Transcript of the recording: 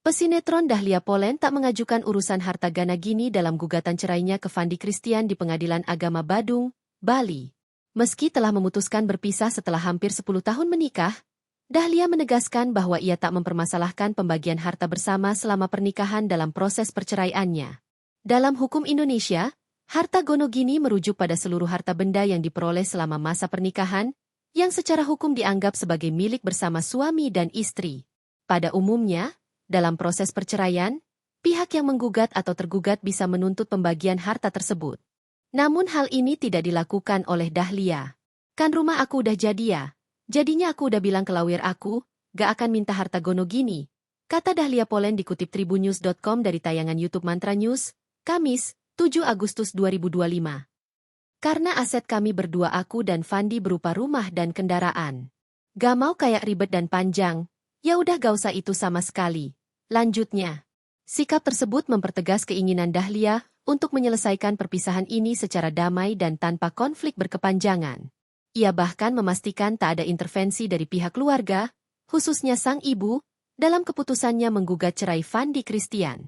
Pesinetron Dahlia Poland tak mengajukan urusan harta Gana Gini dalam gugatan cerainya ke Fandi Christian di Pengadilan Agama Badung, Bali. Meski telah memutuskan berpisah setelah hampir 10 tahun menikah, Dahlia menegaskan bahwa ia tak mempermasalahkan pembagian harta bersama selama pernikahan dalam proses perceraiannya. Dalam hukum Indonesia, harta gono Gini merujuk pada seluruh harta benda yang diperoleh selama masa pernikahan, yang secara hukum dianggap sebagai milik bersama suami dan istri. Pada umumnya, dalam proses perceraian, pihak yang menggugat atau tergugat bisa menuntut pembagian harta tersebut. Namun hal ini tidak dilakukan oleh Dahlia. Kan rumah aku udah jadi ya, jadinya aku udah bilang ke lawyer aku, gak akan minta harta gono Gini, kata Dahlia Poland dikutip tribunnews.com dari tayangan YouTube Mantra News, Kamis, 7 Agustus 2025. Karena aset kami berdua aku dan Fandi berupa rumah dan kendaraan. Gak mau kayak ribet dan panjang, ya udah gak usah itu sama sekali. Lanjutnya, sikap tersebut mempertegas keinginan Dahlia untuk menyelesaikan perpisahan ini secara damai dan tanpa konflik berkepanjangan. Ia bahkan memastikan tak ada intervensi dari pihak keluarga, khususnya sang ibu, dalam keputusannya menggugat cerai Fandi Christian.